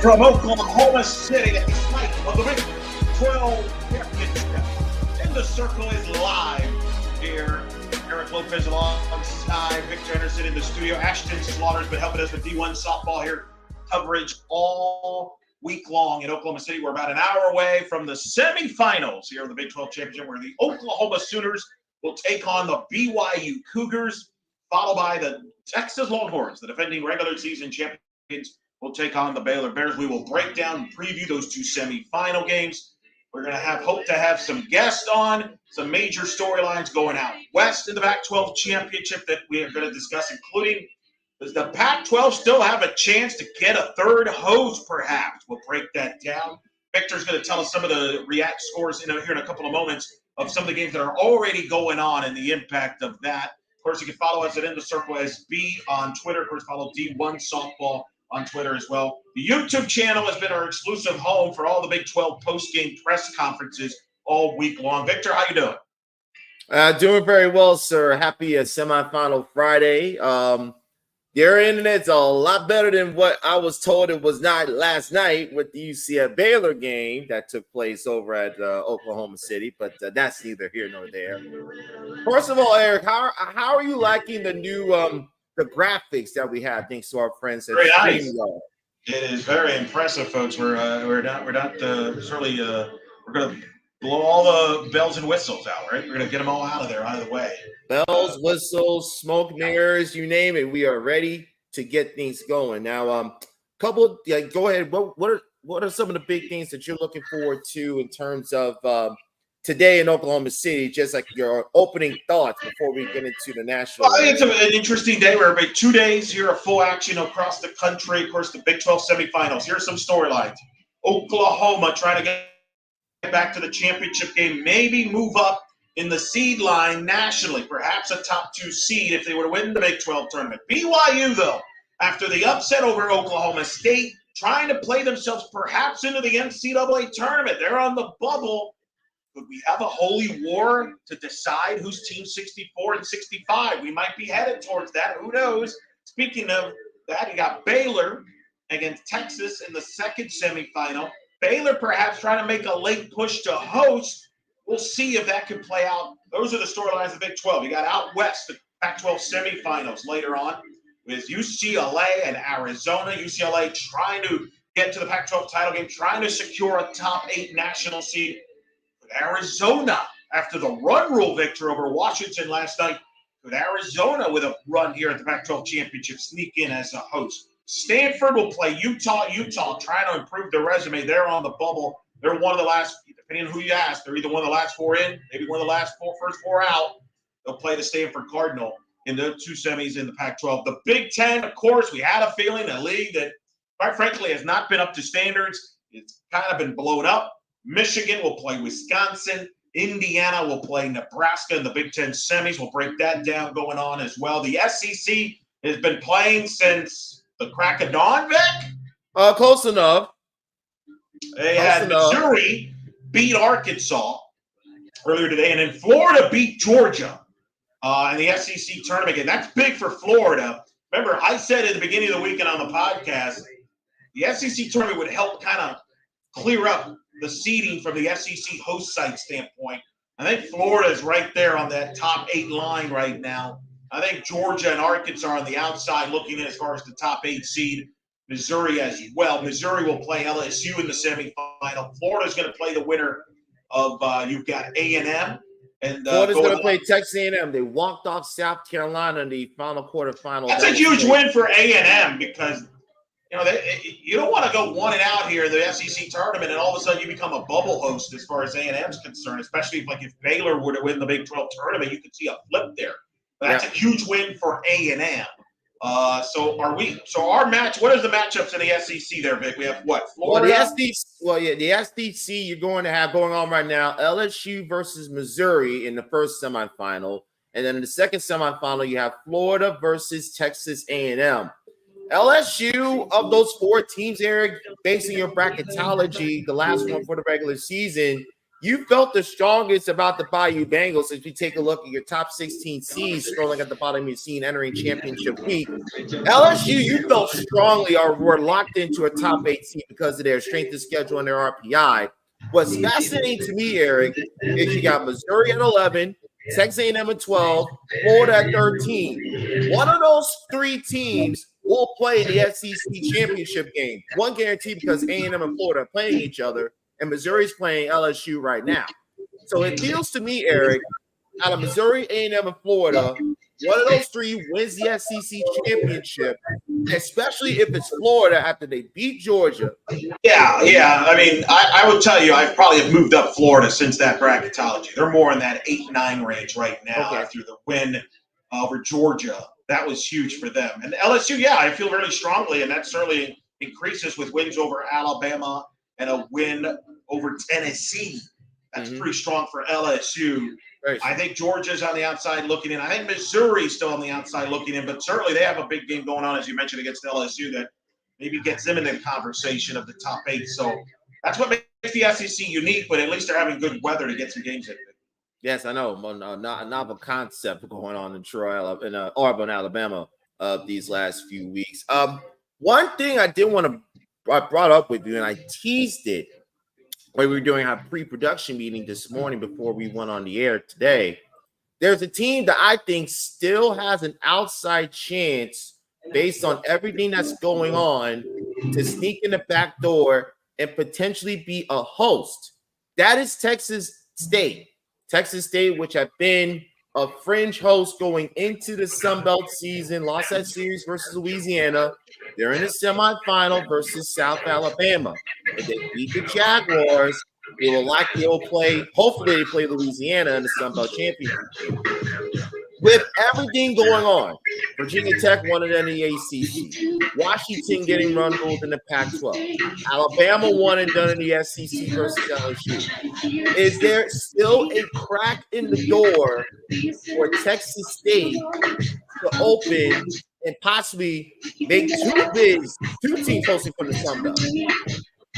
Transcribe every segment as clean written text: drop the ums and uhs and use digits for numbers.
from Oklahoma City, the fight of the Big 12 championship. In the Circle is live here. Eric Lopez alongside Victor Anderson in the studio. Ashton Slaughter has been helping us with D1 softball here. Coverage all week long in Oklahoma City. We're about an hour away from the semifinals here in the Big 12 championship, where the Oklahoma Sooners will take on the BYU Cougars, followed by the Texas Longhorns, the defending regular season champions, will take on the Baylor Bears. We will break down and preview those two semifinal games. We're going to hope to have some guests on, some major storylines going out west in the Pac-12 championship that we are going to discuss, including, does the Pac-12 still have a chance to get a third host, perhaps? We'll break that down. Victor's going to tell us some of the react scores here in a couple of moments of some of the games that are already going on and the impact of that. Of course, you can follow us at In the Circle SB on Twitter. Of course, follow D1 Softball on Twitter as well. The YouTube channel has been our exclusive home for all the Big 12 post-game press conferences all week long. Victor, how you doing? Doing very well, sir. Happy semifinal Friday. Your internet's a lot better than what I was told it was not last night with the UCF Baylor game that took place over at Oklahoma City, but that's neither here nor there. First of all, Eric, how are you liking the new the graphics that we have thanks to our friends at Very nice. StreamYard? It is very impressive, folks. We're not certainly we're going to blow all the bells and whistles out, right? We're going to get them all out of the way. Bells, whistles, smoke mirrors, you name it. We are ready to get things going. Now, go ahead. What are some of the big things that you're looking forward to in terms of today in Oklahoma City? Just like your opening thoughts before we get into the national. Well, I think it's an interesting day. We're about 2 days here of full action across the country. Of course, the Big 12 semifinals. Here's some storylines. Oklahoma trying to get back to the championship game, maybe move up in the seed line nationally, perhaps a top 2 seed if they were to win the Big 12 tournament. BYU, though, after the upset over Oklahoma State, trying to play themselves perhaps into the NCAA tournament. They're on the bubble. Could we have a holy war to decide who's team 64 and 65? We might be headed towards that. Who knows? Speaking of that, you got Baylor against Texas in the second semifinal. Baylor perhaps trying to make a late push to host. We'll see if that can play out. Those are the storylines of Big 12. You got out west, the Pac-12 semifinals later on with UCLA and Arizona. UCLA trying to get to the Pac-12 title game, trying to secure a top 8 national seed. But Arizona, after the run rule victory over Washington last night, could Arizona with a run here at the Pac-12 championship sneak in as a host? Stanford will play Utah. Utah trying to improve their resume. They're on the bubble. They're one of the last, depending on who you ask, they're either one of the last 4 in, maybe one of the first 4 out. They'll play the Stanford Cardinal in the 2 semis in the Pac-12. The Big Ten, of course, we had a feeling, a league that, quite frankly, has not been up to standards. It's kind of been blown up. Michigan will play Wisconsin. Indiana will play Nebraska in the Big Ten semis. We'll break that down going on as well. The SEC has been playing since the crack of dawn, Vic? Close enough. They had Missouri beat Arkansas earlier today, and then Florida beat Georgia in the SEC tournament game. That's big for Florida. Remember, I said at the beginning of the weekend on the podcast, the SEC tournament would help kind of clear up the seeding from the SEC host site standpoint. I think Florida is right there on that top 8 line right now. I think Georgia and Arkansas are on the outside looking in as far as the top 8 seed. Missouri as well. Missouri will play LSU in the semifinal. Florida's going to play the winner of you've got A&M. And Florida's going to play Texas A&M. They walked off South Carolina in the final quarterfinal. That's a huge win for A&M because you don't want to go 1 and out here in the SEC tournament and all of a sudden you become a bubble host as far as A&M's concerned, especially if Baylor were to win the Big 12 tournament, you could see a flip there. But that's a huge win for A&M. So our match, what is the matchups in the SEC there, Vic? We have what? Florida? The SEC you're going to have going on right now, LSU versus Missouri in the first semifinal. And then in the second semifinal, you have Florida versus Texas A&M. LSU, of those 4 teams, Eric, based on your bracketology, the last one for the regular season, you felt the strongest about the Bayou Bengals if you take a look at your top 16 seeds scrolling at the bottom of your scene entering championship week. LSU, you felt strongly were locked into a top 8 seed because of their strength of schedule and their RPI. What's fascinating to me, Eric, is you got Missouri at 11, Texas A&M at 12, Florida at 13. One of those three teams will play in the SEC championship game. One guarantee because A&M and Florida are playing each other, and Missouri's playing LSU right now. So it feels to me, Eric, out of Missouri, A&M, and Florida, one of those three wins the SEC championship, especially if it's Florida after they beat Georgia. Yeah. I mean, I would tell you, I probably have moved up Florida since that bracketology. They're more in that 8-9 range right now after the win over Georgia. That was huge for them. And LSU, I feel really strongly, and that certainly increases with wins over Alabama and a win over Tennessee. That's pretty strong for LSU. I think Georgia's on the outside looking in. I think Missouri's still on the outside looking in, but certainly they have a big game going on, as you mentioned, against LSU that maybe gets them in the conversation of the top 8. So that's what makes the SEC unique, but at least they're having good weather to get some games in. Yes, I know. A novel concept going on in Auburn, Alabama, these last few weeks. One thing I did want to brought up with you, and I teased it when we were doing our pre-production meeting this morning before we went on the air today. There's a team that I think still has an outside chance based on everything that's going on to sneak in the back door and potentially be a host. That is Texas State. Texas State, which have been a fringe host going into the Sun Belt season, lost that series versus Louisiana. They're in the semifinal versus South Alabama. If they beat the Jaguars, they will likely hopefully they play Louisiana in the Sun Belt championship game. With everything going on, Virginia Tech won it in the ACC. Washington getting run ruled in the Pac-12. Alabama won and done in the SEC versus LSU. Is there still a crack in the door for Texas State to open and possibly make two teams hosting from the Sun Belt?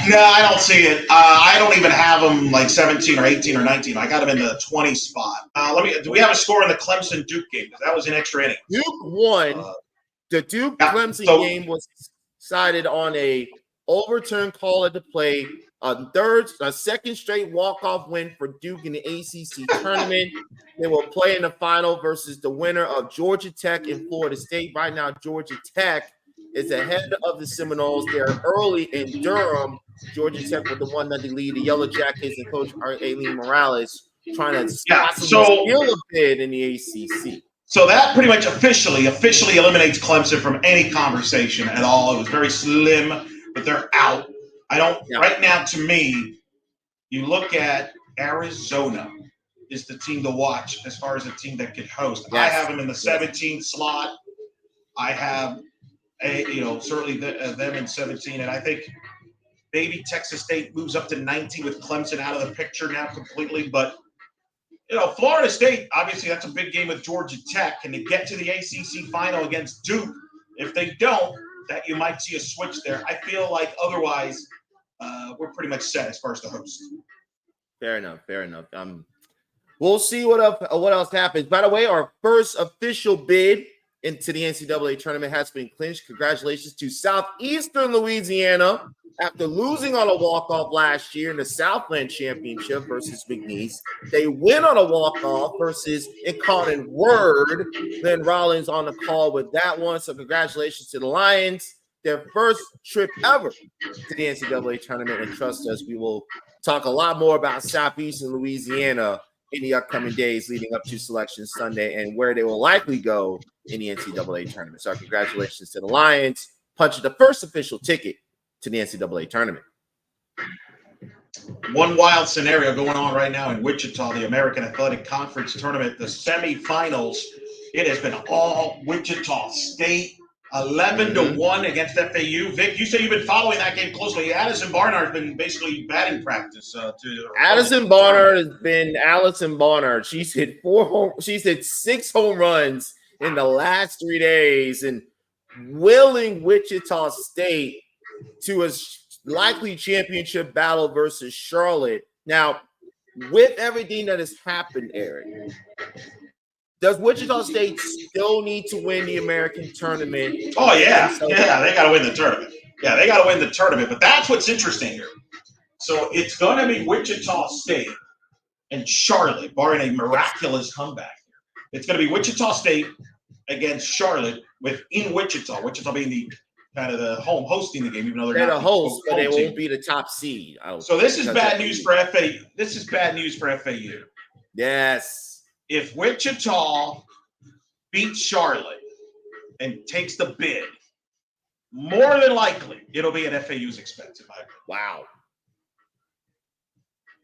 No, I don't see it. I don't even have them like 17 or 18 or 19. I got them in the 20 spot. Do we have a score in the Clemson-Duke game? Because that was an extra inning. Duke won. The Duke-Clemson game was decided on a overturned call at the plate. A second straight walk-off win for Duke in the ACC tournament. They will play in the final versus the winner of Georgia Tech and Florida State. Right now, Georgia Tech is ahead of the Seminoles. They're early in Durham. Georgia Tech with the 1-0 lead. The Yellow Jackets and Coach Aileen Morales trying to steal a bid in the ACC. So that pretty much officially eliminates Clemson from any conversation at all. It was very slim, but they're out. Right now, to me, you look at Arizona is the team to watch as far as a team that could host. Yes. I have them in the 17 slot. I have certainly them in 17, and I think maybe Texas State moves up to 19 with Clemson out of the picture now completely. But Florida State, obviously, that's a big game with Georgia Tech. Can they get to the ACC final against Duke? If they don't, that you might see a switch there. I feel like otherwise, we're pretty much set as far as the host. Fair enough. We'll see what else happens. By the way, our first official bid into the NCAA tournament has been clinched. Congratulations to Southeastern Louisiana after losing on a walk-off last year in the Southland Championship versus McNeese. They win on a walk-off versus Incarnate Word. Then Rollins on the call with that one. So congratulations to the Lions. Their first trip ever to the NCAA tournament. And trust us, we will talk a lot more about Southeastern Louisiana in the upcoming days leading up to Selection Sunday and where they will likely go in the NCAA tournament. So congratulations to the Lions, punching the first official ticket to the NCAA tournament. One wild scenario going on right now in Wichita, the American Athletic Conference tournament, the semifinals. It has been all Wichita State, 11-1 against FAU. Vic, you say you've been following that game closely. Addison Barnard's been basically batting practice. Addison Barnard has been Allison Barnard. She's hit 6 home runs in the last 3 days and willing Wichita State to a likely championship battle versus Charlotte. Now, with everything that has happened, Eric, does Wichita State still need to win the American tournament? Oh, yeah. Yeah, they got to win the tournament. Yeah, they got to win the tournament. But that's what's interesting here. So it's going to be Wichita State and Charlotte, barring a miraculous comeback. It's going to be Wichita State against Charlotte in Wichita. Wichita being the kind of the home hosting the game, even though they're not the host, but they team. won't be the top seed. So this is bad news for FAU. This is bad news for FAU. Yes. If Wichita beats Charlotte and takes the bid, more than likely it'll be at FAU's expense. Wow.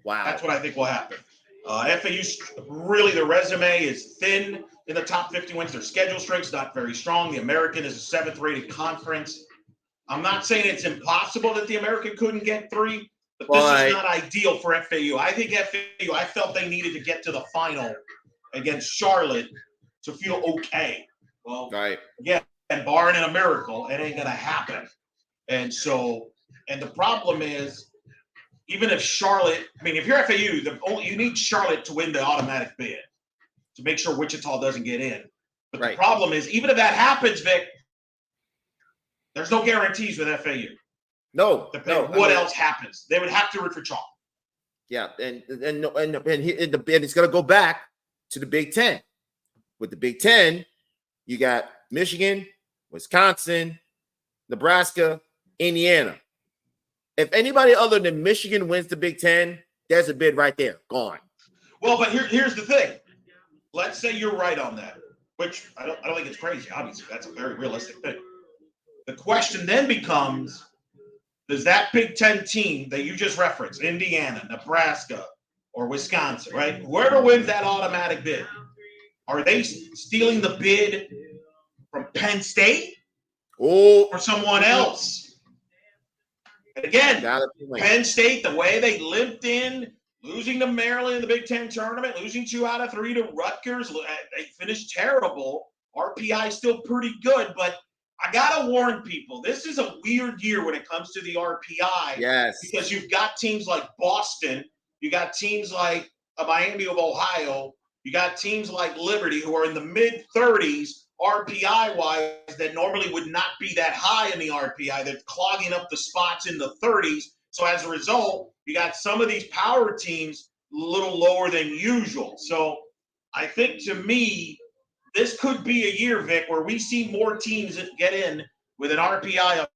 That's what I think will happen. FAU's really, the resume is thin in the top 50 wins. Their schedule strength's not very strong. The American is a 7th rated conference. I'm not saying it's impossible that the American couldn't get 3, but this is not ideal for FAU. I think FAU, I felt they needed to get to the final against Charlotte to feel okay. Well, yeah, and barring a miracle, it ain't going to happen. And the problem is, even if Charlotte, if you're FAU, you need Charlotte to win the automatic bid to make sure Wichita doesn't get in. But the problem is, even if that happens, Vic, there's no guarantees with FAU. No. What else happens? They would have to root for chalk. Yeah, and it's going to go back to the Big Ten. With the Big Ten, you got Michigan, Wisconsin, Nebraska, Indiana. If anybody other than Michigan wins the Big Ten, there's a bid right there. Gone. Well, but here's the thing. Let's say you're right on that, which I don't think it's crazy. Obviously, that's a very realistic thing. The question then becomes, does that Big Ten team that you just referenced, Indiana, Nebraska, or Wisconsin, right? Whoever wins that automatic bid, are they stealing the bid from Penn State or someone else? And again, Penn State, the way they limped in, losing to Maryland in the Big Ten tournament, losing 2 out of 3 to Rutgers, they finished terrible. RPI still pretty good, but I got to warn people, this is a weird year when it comes to the RPI. Yes. Because you've got teams like Boston, you got teams like Miami of Ohio, you got teams like Liberty who are in the mid-30s RPI-wise that normally would not be that high in the RPI. They're clogging up the spots in the 30s. So as a result, you got some of these power teams a little lower than usual. So I think, to me, this could be a year, Vic, where we see more teams get in with an RPI of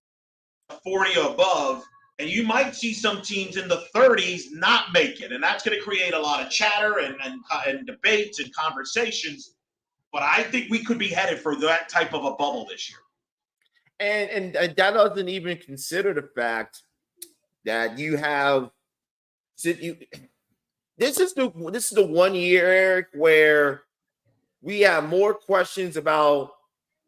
40 or above, and you might see some teams in the 30s not make it. And that's going to create a lot of chatter and debates and conversations. But I think we could be headed for that type of a bubble this year. And that doesn't even consider the fact that you have this is the 1 year, Eric, where we have more questions about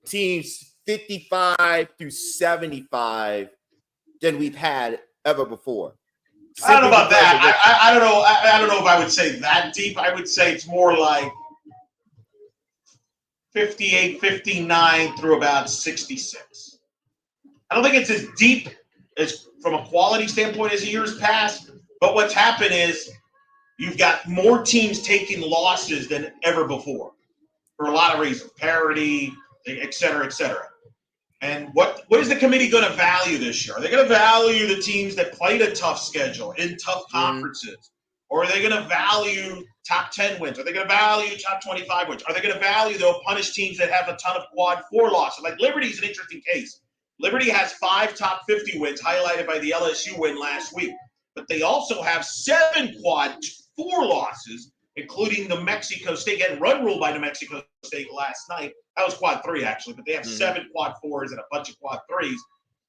teams 55 through 75 than we've had ever before. I don't know about that. I don't know. I don't know if I would say that deep. I would say it's more like 58, 59 through about 66. I don't think it's as deep as from a quality standpoint as years past, but what's happened is you've got more teams taking losses than ever before for a lot of reasons, parity, et cetera, et cetera. And what is the committee going to value this year? Are they going to value the teams that played a tough schedule in tough conferences? Or are they going to value top 10 wins? Are they going to value top 25 wins? Are they going to value, punish teams that have a ton of quad 4 losses? Like Liberty is an interesting case. Liberty has 5 top 50 wins, highlighted by the LSU win last week. But they also have 7 quad 4 losses, including New Mexico State, getting run ruled by New Mexico State last night. That was quad 3, actually, but they have 7 quad 4s and a bunch of quad 3s.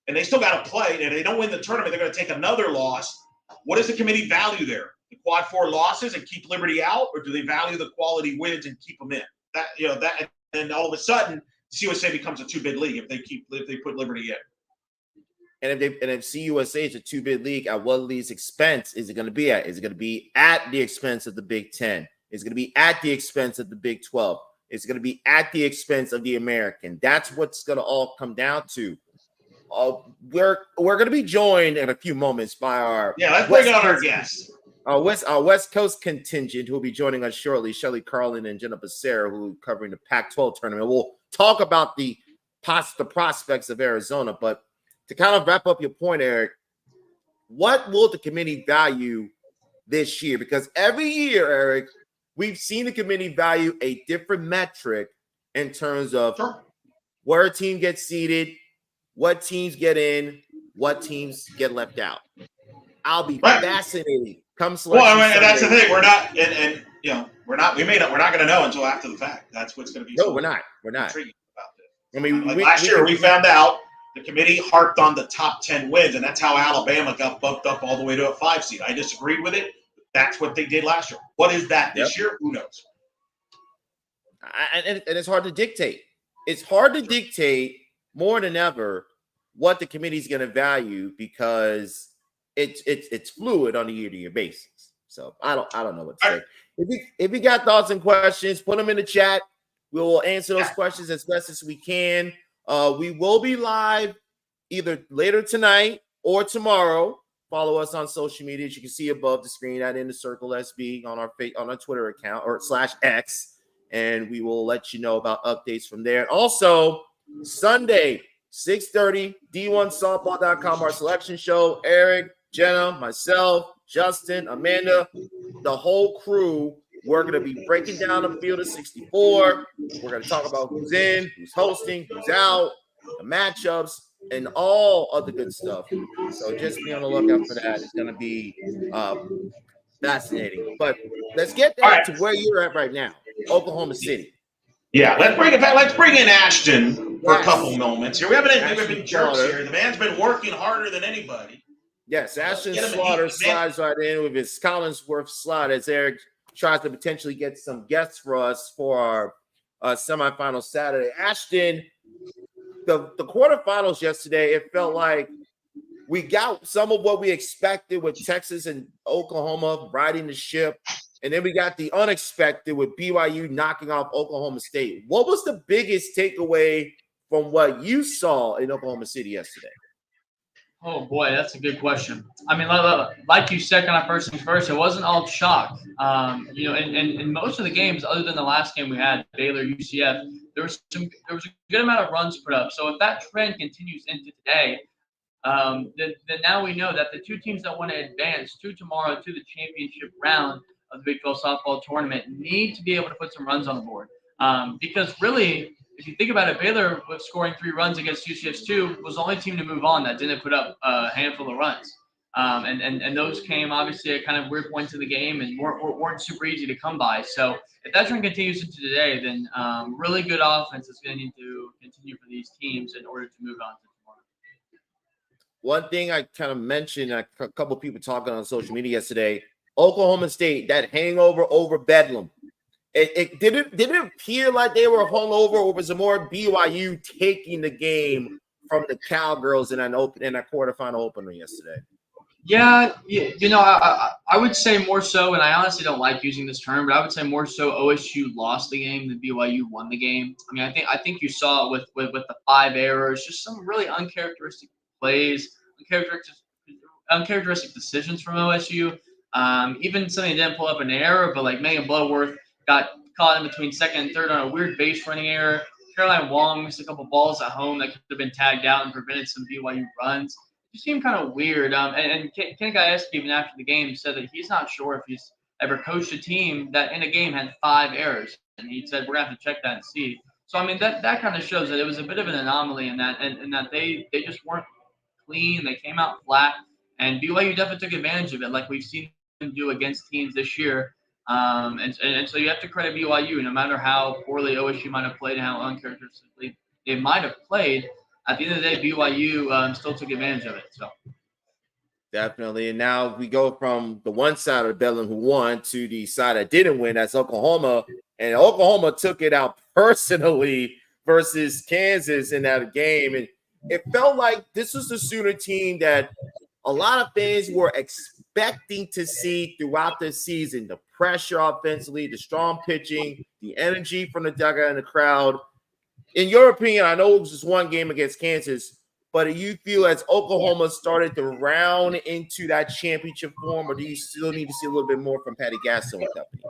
And they still got to play. And if they don't win the tournament, they're going to take another loss. What does the committee value there? The quad 4 losses and keep Liberty out, or do they value the quality wins and keep them in? That and all of a sudden, CUSA becomes a 2-bid league if they put Liberty in. And if CUSA is a 2-bid league, at what league's expense is it going to be at? Is it going to be at the expense of the Big Ten? Is it going to be at the expense of the Big 12? It's going to be at the expense of the American. That's what's going to all come down to. We're going to be joined in a few moments by our let's bring on our guests. Our West Coast contingent who will be joining us shortly, Shelly Carlin and Jenna Becerra, who are covering the Pac-12 tournament. We'll talk about the prospects of Arizona, but to kind of wrap up your point, Eric, what will the committee value this year? Because every year, Eric, we've seen the committee value a different metric in terms of where a team gets seeded, what teams get in, what teams get left out. I'll be fascinated. Come selection Sunday. And that's the thing. We're not, and we're not going to know until after the fact. That's what's going to be. No, we're not. Intriguing about this. I mean, last year we found out the committee harped on the top 10 wins, and that's how Alabama got bumped up all the way to a 5 seed. I disagreed with it. That's what they did last year. What is that this year? Who knows? And it's hard to dictate. It's hard to dictate more than ever what the committee is going to value because it's fluid on a year-to-year basis. So I don't know what to say. If you got thoughts and questions, put them in the chat. We will answer those questions as best as we can. We will be live either later tonight or tomorrow. Follow us on social media, as you can see above the screen at In the Circle SB on our Twitter account or /X, and we will let you know about updates from there. Also, Sunday, 6:30, D1Softball.com, our selection show. Eric, Jenna, myself, Justin, Amanda, the whole crew. We're going to be breaking down the field of 64. We're going to talk about who's in, who's hosting, who's out, the matchups, and all of the good stuff. So just be on the lookout for that. It's going to be fascinating. But let's get back to where you're at right now, Oklahoma City. Yeah, let's bring it back. Let's bring in Ashton for a couple moments here. We haven't been jerks here. The man's been working harder than anybody. Yes, Ashton Slaughter slides right in with his Collinsworth slide as Eric tries to potentially get some guests for us for our semifinal Saturday. Ashton, the quarterfinals yesterday, it felt like we got some of what we expected with Texas and Oklahoma riding the ship, and then we got the unexpected with BYU knocking off Oklahoma State. What was the biggest takeaway from what you saw in Oklahoma City yesterday? Oh, boy, that's a good question. I mean, like you said, kind of first things first, it wasn't all chalk. In most of the games, other than the last game we had, Baylor, UCF, there was a good amount of runs put up. So if that trend continues into today, then now we know that the two teams that want to advance to tomorrow to the championship round of the Big 12 softball tournament need to be able to put some runs on the board. Because really, if you think about it, Baylor, with scoring 3 runs against UCF's 2, was the only team to move on that didn't put up a handful of runs. And those came obviously at kind of weird points in the game and weren't super easy to come by. So if that trend continues into today, then really good offense is going to need to continue for these teams in order to move on to tomorrow. One thing I kind of mentioned, a couple of people talking on social media yesterday, Oklahoma State, that hangover over Bedlam. It didn't appear like they were hungover, or was it more BYU taking the game from the Cowgirls in a quarterfinal opener yesterday? Yeah, I would say more so, and I honestly don't like using this term, but I would say more so OSU lost the game than BYU won the game. I mean, I think you saw it with the 5 errors, just some really uncharacteristic plays, uncharacteristic decisions from OSU. Even something didn't pull up an error, but like Megan Bloodworth got caught in between second and third on a weird base running error. Caroline Wong missed a couple balls at home that could have been tagged out and prevented some BYU runs. It just seemed kind of weird. And Ken Gajewski, even after the game, said that he's not sure if he's ever coached a team that in a game had 5 errors. And he said, we're going to have to check that and see. So, I mean, that kind of shows that it was a bit of an anomaly in that, and that they just weren't clean. They came out flat. And BYU definitely took advantage of it, like we've seen them do against teams this year. And so you have to credit BYU, no matter how poorly OSU might have played and how uncharacteristically they might have played. At the end of the day, BYU still took advantage of it. So definitely. And now we go from the one side of Bedlam who won to the side that didn't win. That's Oklahoma. And Oklahoma took it out personally versus Kansas in that game. And it felt like this was the Sooner team that a lot of fans were expecting to see throughout the season. The pressure offensively, the strong pitching, the energy from the dugout and the crowd. In your opinion, I know it was just one game against Kansas. But do you feel as Oklahoma started to round into that championship form, or do you still need to see a little bit more from Patty Gaston and company?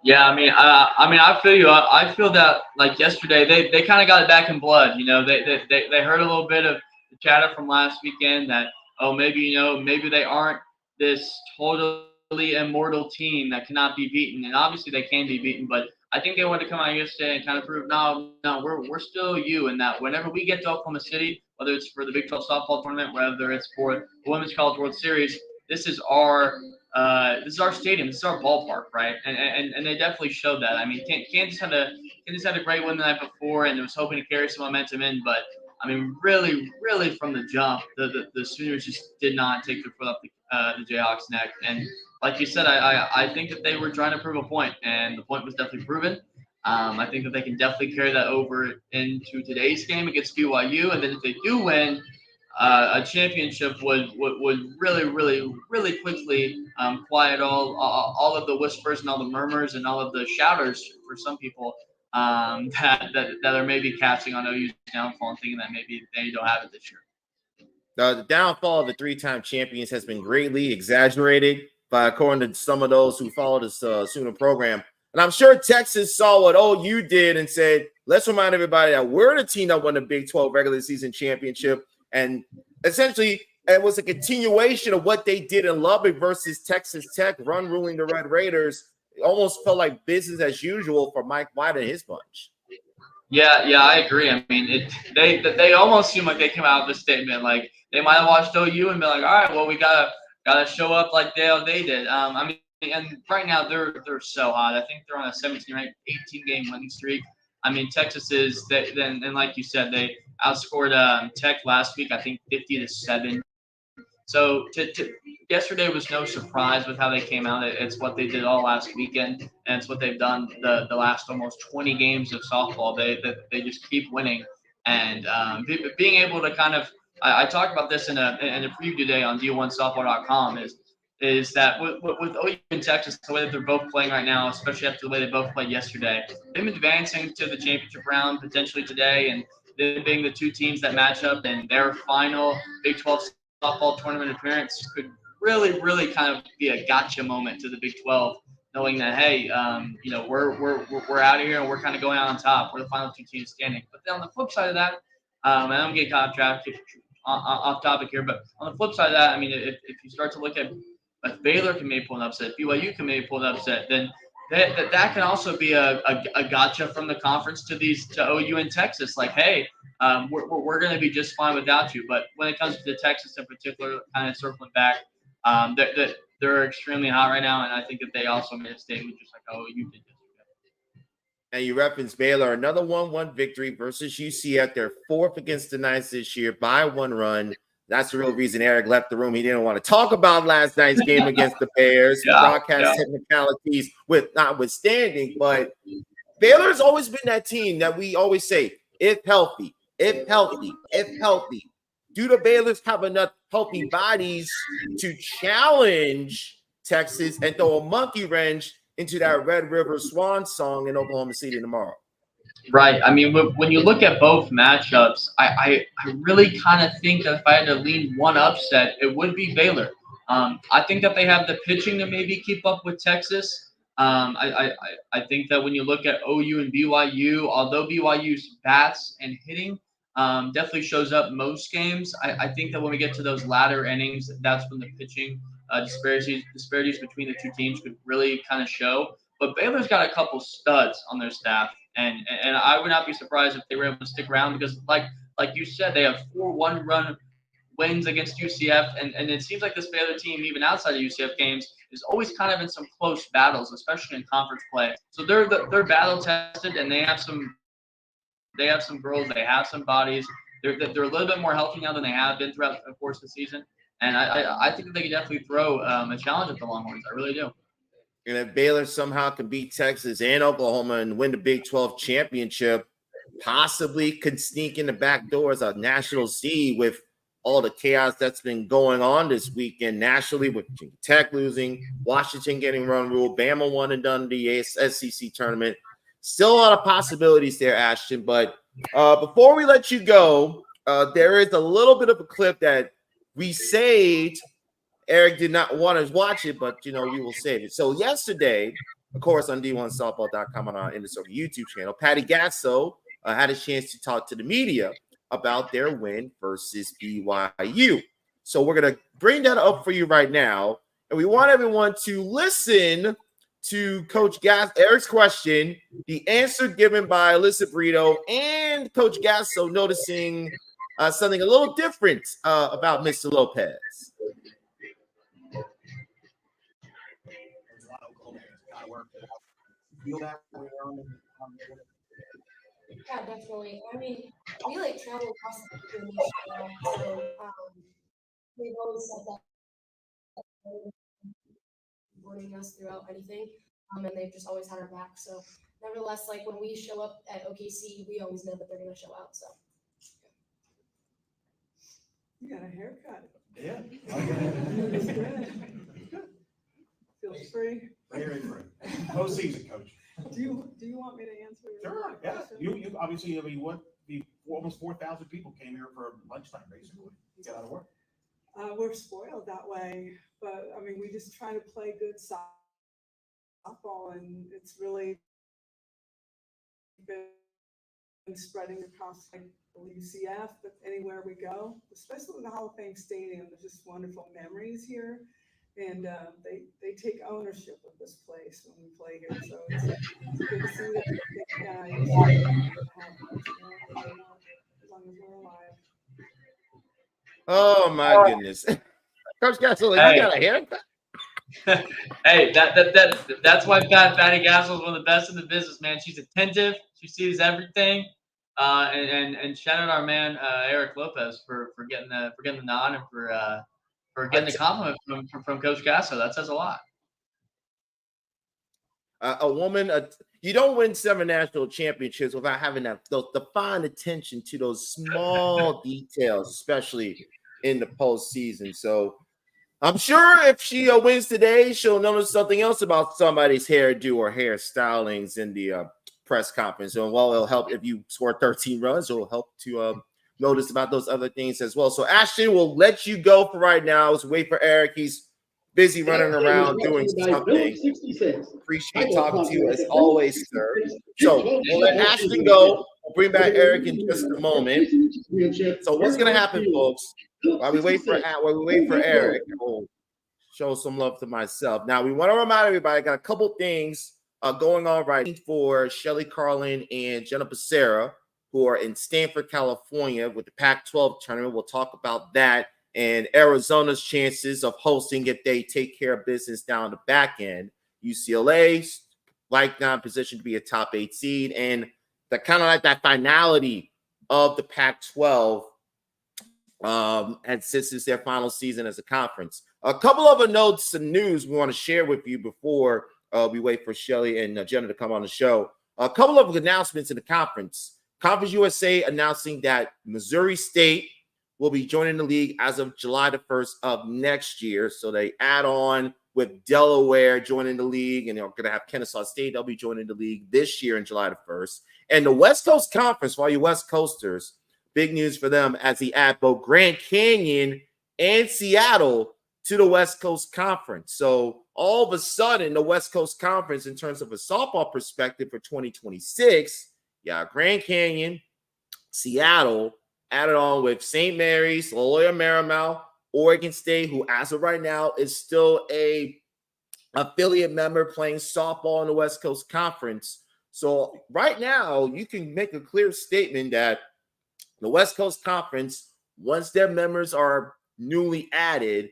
Yeah, I feel you. I feel that like yesterday, they kind of got it back in blood. They heard a little bit of the chatter from last weekend that maybe they aren't this totally immortal team that cannot be beaten, and obviously they can be beaten. But I think they wanted to come out yesterday and kind of prove no, we're still you, and that whenever we get to Oklahoma City, whether it's for the Big 12 softball tournament, whether it's for the Women's College World Series, this is our stadium. This is our ballpark, right? And they definitely showed that. I mean, Kansas had a great win the night before, and was hoping to carry some momentum in. But I mean, really from the jump, the Sooners just did not take their foot off the Jayhawks' neck. And like you said, I think that they were trying to prove a point, and the point was definitely proven. I think that they can definitely carry that over into today's game against BYU, and then if they do win, a championship would really quickly quiet all of the whispers and all the murmurs and all of the shouters for some people that are maybe casting on OU's downfall and thinking that maybe they don't have it this year. The downfall of the three-time champions has been greatly exaggerated according to some of those who follow this Sooner program. And I'm sure Texas saw what OU did and said, let's remind everybody that we're the team that won the Big 12 regular season championship. And essentially, it was a continuation of what they did in Lubbock versus Texas Tech, ruling the Red Raiders. It almost felt like business as usual for Mike White and his bunch. Yeah, I agree. I mean, they almost seem like they came out with a statement like they might have watched OU and been like, all right, well, we gotta show up like they did. I mean, and right now they're so hot. I think they're on a 18-game winning streak. I mean, Texas is and like you said, they outscored Tech last week, I think 50-7. So yesterday was no surprise with how they came out. It's what they did all last weekend, and it's what they've done the last almost 20 games of softball. They just keep winning, and being able to kind of I talked about this in a preview today on D1Softball.com is that with OU and Texas, the way that they're both playing right now, especially after the way they both played yesterday, them advancing to the championship round potentially today, and them being the two teams that match up in their final Big 12 softball tournament appearance could really kind of be a gotcha moment to the Big 12, knowing that hey, we're out of here and we're kind of going out on top. We're the final two teams standing. But then on the flip side of that, and I'm getting kind of off topic here, but on the flip side of that, I mean, if you start to look at if Baylor can maybe pull an upset, BYU can maybe pull an upset, then that can also be a gotcha from the conference to OU and Texas. Like, hey, we're going to be just fine without you. But when it comes to Texas in particular, kind of circling back, they're extremely hot right now, and I think that they also made a statement just like OU did yesterday. And you referenced Baylor, another 1-1 victory versus UCF. They're fourth against the Knights this year by 1 run. That's the real reason Eric left the room. He didn't want to talk about last night's game against the Bears. Broadcast technicalities notwithstanding, but Baylor's always been that team that we always say, if healthy. Do the Baylors have enough healthy bodies to challenge Texas and throw a monkey wrench into that Red River Swan song in Oklahoma City tomorrow? Right. I mean, when you look at both matchups, I really kind of think that if I had to lean one upset, it would be Baylor. I think that they have the pitching to maybe keep up with Texas. I think that when you look at OU and BYU, although BYU's bats and hitting definitely shows up most games, I think that when we get to those latter innings, that's when the pitching disparities between the two teams could really kind of show. But Baylor's got a couple studs on their staff, and I would not be surprised if they were able to stick around because, like you said, they have 4 1-run wins against UCF, and it seems like this Baylor team, even outside of UCF games, is always kind of in some close battles, especially in conference play. So they're battle tested, and they have some girls, they have some bodies. They're a little bit more healthy now than they have been throughout the course of the season, and I think that they can definitely throw a challenge at the Longhorns. I really do. And if Baylor somehow can beat Texas and Oklahoma and win the Big 12 championship, possibly could sneak in the back doors of national seed with all the chaos that's been going on this weekend nationally with Virginia Tech losing, Washington getting run rule, Bama won and done the SEC tournament. Still a lot of possibilities there, Ashton. But before we let you go, there is a little bit of a clip that we saved. Eric did not want to watch it, but we will save it. So yesterday, of course, on D1Softball.com on our Industry YouTube channel, Patty Gasso had a chance to talk to the media about their win versus BYU. So we're going to bring that up for you right now. And we want everyone to listen to Coach Eric's question, the answer given by Alyssa Brito, and Coach Gasso noticing something a little different about Mr. Lopez. Yeah, definitely. I mean, we travel across the country and we show up. So they've always said that they're supporting us throughout anything. And they've just always had our back. So nevertheless, when we show up at OKC, we always know that they're gonna show out. So you got a haircut. Yeah. Feels free. Very free. Postseason, coach. Do you want me to answer? Sure. Yeah. You obviously, almost 4,000 people came here for lunchtime, basically. Get out of work. We're spoiled that way, but we just try to play good softball, and it's really been spreading across the UCF, but anywhere we go, especially the Hall of Fame Stadium. There's just wonderful memories here, and they take ownership of this place when we play here. So it's good to see that as long as we're alive. Oh my goodness. Coach Gasso, you got a haircut? Hey, that's why Patty Gasso is one of the best in the business, man. She's attentive. She sees everything. And shout out our man Eric Lopez for getting the nod and for getting the compliment from Coach Gasso. That says a lot. A woman, you don't win 7 national championships without having the fine attention to those small details, especially in the postseason. So I'm sure if she wins today, she'll notice something else about somebody's hairdo or hairstylings in the press conference. And it'll help if you score 13 runs. It'll help to notice about those other things as well. So Ashton will let you go for right now. Let's wait for Eric. He's busy running around doing something. Appreciate talking to you as always, sir. So we'll let Ashton go. We'll bring back Eric in just a moment. So what's going to happen, folks? While we wait for Eric, we'll show some love to myself. Now, we want to remind everybody, I got a couple things going on right for Shelly Carlin and Jenna Becerra, who are in Stanford, California with the Pac-12 tournament. We'll talk about that and Arizona's chances of hosting if they take care of business down the back end. UCLA's now in position to be a top 8 seed, and the kind of that finality of the Pac-12 and since it's their final season as a conference. A couple of notes and news we want to share with you before we wait for Shelly and Jenna to come on the show. A couple of announcements in the conference. Conference USA announcing that Missouri State will be joining the league as of July the 1st of next year. So they add on with Delaware joining the league, and they're going to have Kennesaw State. They'll be joining the league this year in July the 1st. And the West Coast Conference, for all you West Coasters, big news for them as they add both Grand Canyon and Seattle to the West Coast Conference. So all of a sudden, the West Coast Conference, in terms of a softball perspective for 2026, Grand Canyon, Seattle, added on with St. Mary's, Loyola Marymount, Oregon State, who as of right now is still a affiliate member playing softball in the West Coast Conference. So right now, you can make a clear statement that the West Coast Conference, once their members are newly added,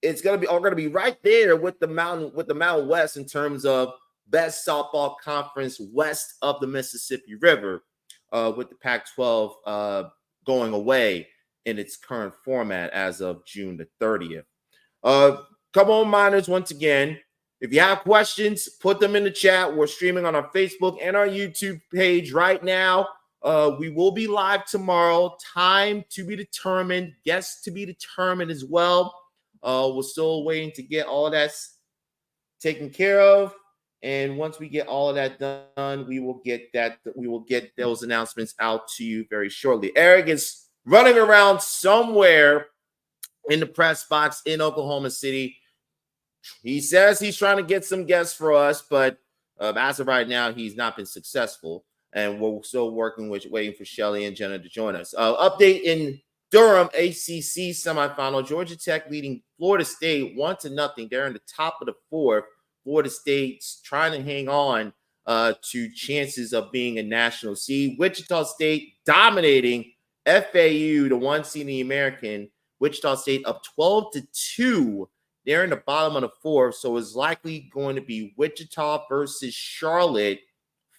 it's going to be right there with the Mountain West in terms of best softball conference west of the Mississippi River, with the Pac-12 going away in its current format as of June the 30th. Come on, Miners, once again, if you have questions, put them in the chat. We're streaming on our Facebook and our YouTube page right now. We will be live tomorrow. Time to be determined. Guests to be determined as well. We're still waiting to get all of that taken care of. And once we get all of that done, we will get those announcements out to you very shortly. Eric is running around somewhere in the press box in Oklahoma City. He says he's trying to get some guests for us, but as of right now, he's not been successful. And we're still waiting for Shelly and Jenna to join us. Update in Durham ACC semifinal. Georgia Tech leading Florida State 1-0. They're in the top of the fourth. Florida State's trying to hang on to chances of being a national seed. Wichita State dominating FAU, the 1 seed in the American. Wichita State up 12-2. They're in the bottom of the fourth, so it's likely going to be Wichita versus Charlotte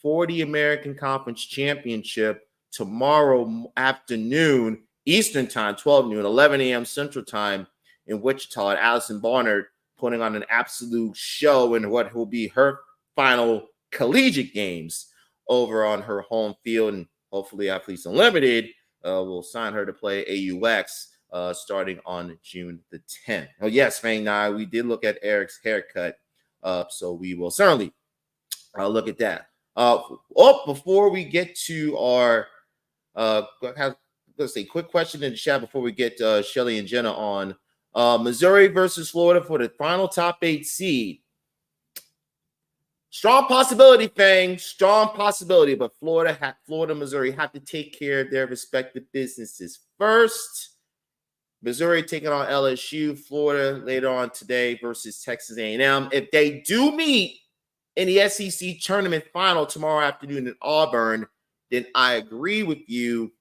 for the American Conference Championship tomorrow afternoon, Eastern Time, 12 noon, 11 a.m. Central Time in Wichita. Allison Barnard putting on an absolute show in what will be her final collegiate games over on her home field. And hopefully Athletes Unlimited will sign her to play AUX starting on June the 10th. Oh, yes, Fang Nai, we did look at Eric's haircut, so we will certainly look at that. Before we get to our let's see, quick question in the chat before we get Shelly and Jenna on. Missouri versus Florida for the final top 8 seed. Strong possibility, Fang. Strong possibility, but Florida, Missouri have to take care of their respective businesses first. Missouri taking on LSU, Florida later on today versus Texas A&M. If they do meet in the SEC tournament final tomorrow afternoon in Auburn, then I agree with you.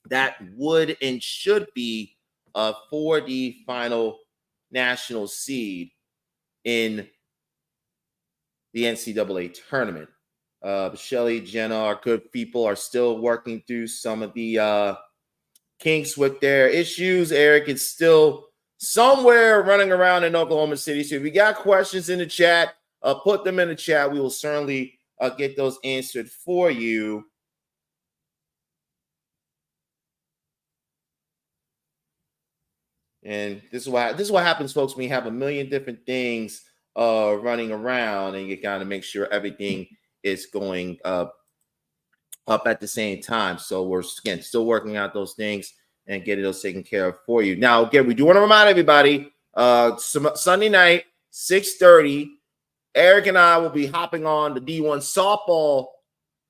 That would and should be for the final national seed in the NCAA tournament. Shelly, Jenna, our good people, are still working through some of the kinks with their issues. Eric is still somewhere running around in Oklahoma City. So if you got questions in the chat, put them in the chat. We will certainly get those answered for you. And this is what happens, folks, when you have a million different things running around and you gotta make sure everything is going up at the same time. So we're still working out those things and getting those taken care of for you. Now, again, we do want to remind everybody, Sunday night, 6:30, Eric and I will be hopping on the D1 softball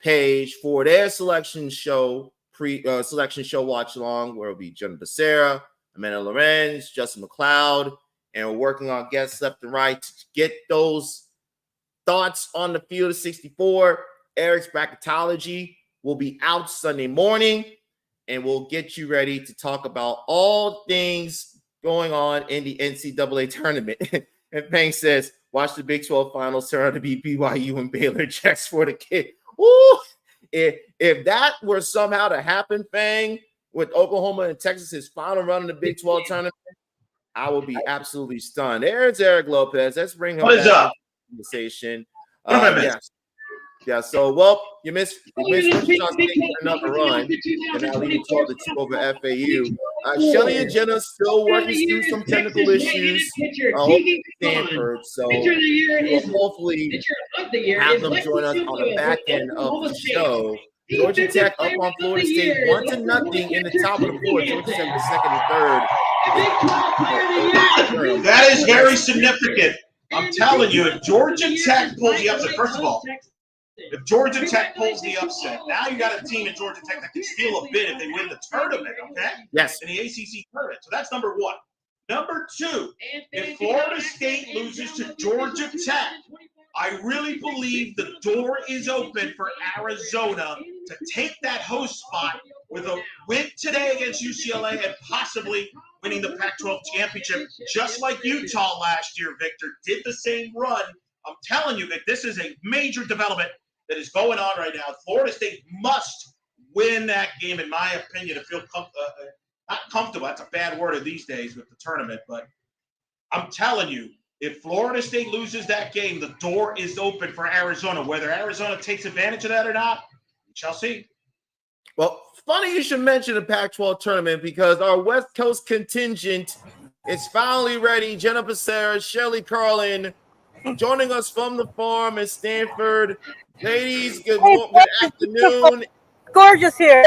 page for their selection show watch along, where it'll be Jenna Becerra, Amanda Lorenz, Justin McLeod, and we're working on guests left and right to get those thoughts on the field of 64. Eric's bracketology will be out Sunday morning, and we'll get you ready to talk about all things going on in the NCAA tournament. And Pang says, watch the Big 12 finals turn out to be BYU and Baylor checks for the kid. Ooh, if that were somehow to happen, Fang, with Oklahoma and Texas's final run in the Big 12 tournament, I will be absolutely stunned. There's Eric Lopez. Let's bring him back into the conversation. So, well, you missed Wichita State getting another run, and now leading 12-2 over FAU. Shelly and Jenna still working through some technical issues over Stanford, so we'll hopefully have them join us on the back end of the show. Georgia Tech up on Florida State 1-0 in the top of the fourth. Georgia Tech was second and third. That is very significant. I'm telling you, if Georgia Tech pulls the upset, first of all, if Georgia Tech pulls the upset, now you got a team at Georgia Tech that can steal a bid if they win the tournament, okay? Yes. In the ACC tournament. So that's number one. Number two, if Florida State loses to Georgia Tech, I really believe the door is open for Arizona to take that host spot with a win today against UCLA and possibly winning the Pac-12 championship, just like Utah last year, Victor, did the same run. I'm telling you, Vic, this is a major development that is going on right now. Florida State must win that game, in my opinion, to feel not comfortable. That's a bad word these days with the tournament, but I'm telling you, if Florida State loses that game, the door is open for Arizona. Whether Arizona takes advantage of that or not, we shall see. Well, funny you should mention the Pac-12 tournament because our West Coast contingent is finally ready. Jenna Becerra, Shelly Carlin, joining us from the farm in Stanford. Ladies, good afternoon. Gorgeous here.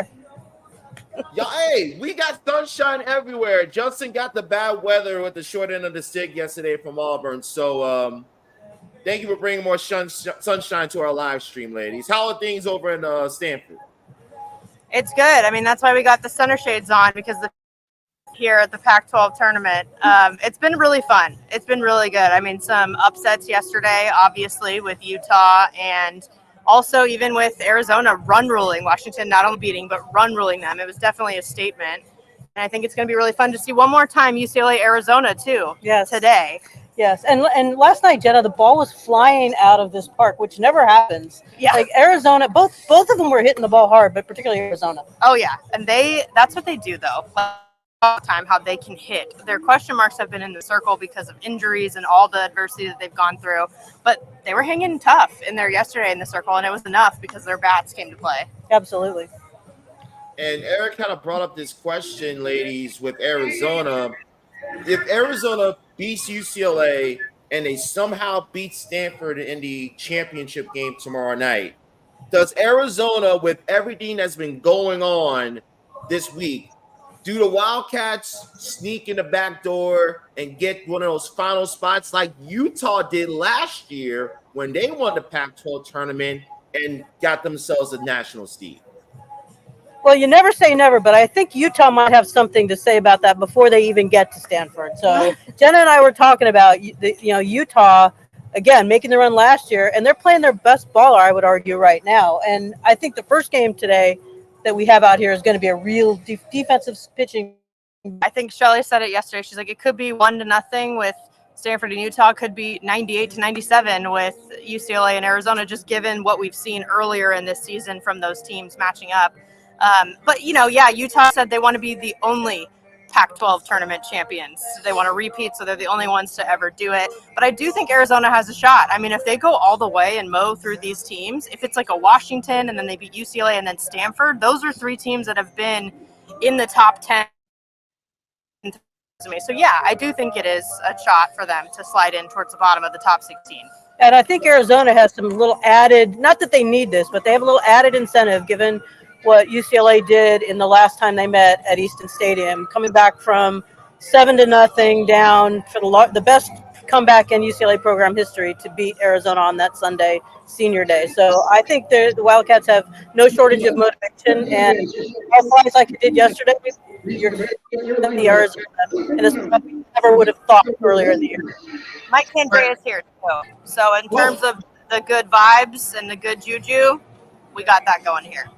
Yeah, hey, we got sunshine everywhere. Justin got the bad weather with the short end of the stick yesterday from Auburn. So thank you for bringing more sunshine to our live stream, ladies. How are things over in Stanford? It's good. I mean, that's why we got the center shades on, because here at the Pac-12 tournament, it's been really fun. It's been really good. I mean, some upsets yesterday, obviously, with Utah, and also even with Arizona run ruling Washington, not only beating, but run ruling them. It was definitely a statement. And I think it's going to be really fun to see one more time UCLA Arizona too. Yes. Today. Yes, and last night, Jenna, the ball was flying out of this park, which never happens. Yeah. Like Arizona, both of them were hitting the ball hard, but particularly Arizona. Oh yeah, and that's what they do though. All the time, how they can hit. Their question marks have been in the circle because of injuries and all the adversity that they've gone through, but they were hanging tough in there yesterday in the circle, and it was enough because their bats came to play. Absolutely. And Eric kind of brought up this question, ladies, with Arizona. If Arizona beats UCLA and they somehow beat Stanford in the championship game tomorrow night, does Arizona, with everything that's been going on this week, do the Wildcats sneak in the back door and get one of those final spots like Utah did last year when they won the Pac-12 tournament and got themselves a national seed? Well, you never say never, but I think Utah might have something to say about that before they even get to Stanford. So Jenna and I were talking about, Utah, again, making the run last year, and they're playing their best ball, I would argue, right now. And I think the first game today that we have out here is going to be a real defensive pitching. I think Shelley said it yesterday. She's like, it could be 1-0 with Stanford and Utah, could be 98-97 with UCLA and Arizona, just given what we've seen earlier in this season from those teams matching up. But Utah said they want to be the only Pac-12 tournament champions. They want to repeat, so they're the only ones to ever do it. But I do think Arizona has a shot. I mean, if they go all the way and mow through these teams, if it's like a Washington and then they beat UCLA and then Stanford, those are three teams that have been in the top 10. So yeah, I do think it is a shot for them to slide in towards the bottom of the top 16. And I think Arizona has some little added, not that they need this, but they have a little added incentive given what UCLA did in the last time they met at Easton Stadium, coming back from 7-0 down for the best comeback in UCLA program history to beat Arizona on that Sunday, senior day. So I think the Wildcats have no shortage of motivation, and as long as like you did yesterday, you're the Arizona, and this is what we never would have thought earlier in the year. Mike Candrea is here too. So in terms of the good vibes and the good juju, we got that going here.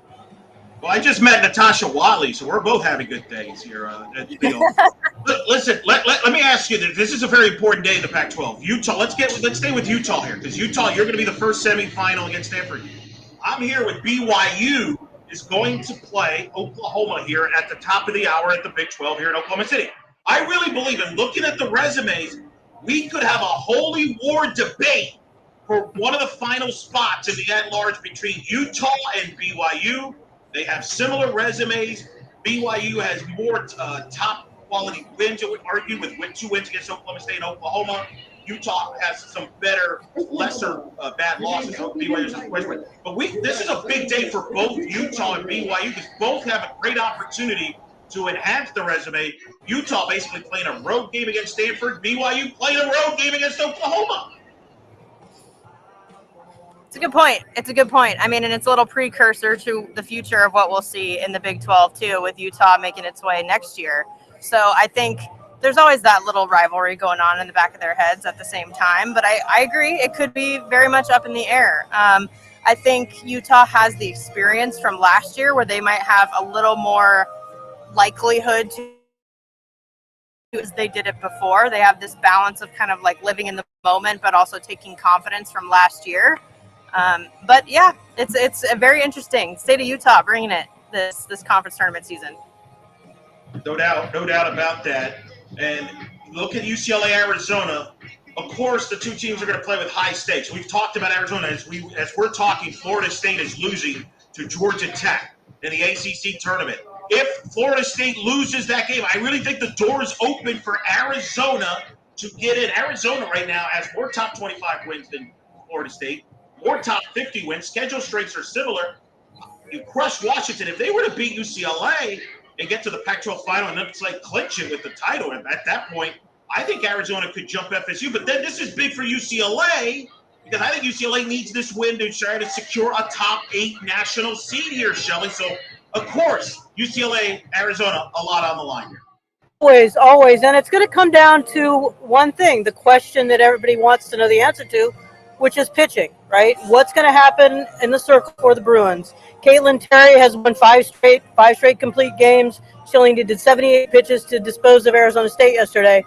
Well, I just met Natasha Wiley, so we're both having good days here at the field. Listen, let me ask you, this is a very important day in the Pac-12. Utah, let's stay with Utah here, because Utah, you're going to be the first semifinal against Stanford. I'm here with BYU is going to play Oklahoma here at the top of the hour at the Big 12 here in Oklahoma City. I really believe in looking at the resumes, we could have a holy war debate for one of the final spots in the at-large between Utah and BYU. They have similar resumes. BYU has more top quality wins, I would argue, with 2 wins against Oklahoma State and Oklahoma. Utah has some better, lesser bad losses. So BYU's a question. But this is a big day for both Utah and BYU because both have a great opportunity to enhance the resume. Utah basically playing a road game against Stanford. BYU playing a road game against Oklahoma. It's a good point. It's a good point. I mean, and it's a little precursor to the future of what we'll see in the Big 12 too, with Utah making its way next year. So I think there's always that little rivalry going on in the back of their heads at the same time. But I agree, it could be very much up in the air. I think Utah has the experience from last year where they might have a little more likelihood to, as they did it before. They have this balance of kind of like living in the moment, but also taking confidence from last year. But yeah, it's a very interesting state of Utah bringing it this conference tournament season. No doubt about that. And look at UCLA, Arizona. Of course, the two teams are going to play with high stakes. We've talked about Arizona as we're talking. Florida State is losing to Georgia Tech in the ACC tournament. If Florida State loses that game, I really think the door is open for Arizona to get in. Arizona right now has more top 25 wins than Florida State. More top 50 wins. Schedule strengths are similar. You crush Washington. If they were to beat UCLA, and get to the Pac-12 final, and it's like clinch it with the title. And at that point, I think Arizona could jump FSU. But then this is big for UCLA, because I think UCLA needs this win to try to secure a top 8 national seed here, Shelley. So, of course, UCLA, Arizona, a lot on the line here. Always. And it's going to come down to one thing, the question that everybody wants to know the answer to, which is pitching, right? What's going to happen in the circle for the Bruins? Caitlin Terry has won five straight complete games. She only needed 78 pitches to dispose of Arizona State yesterday.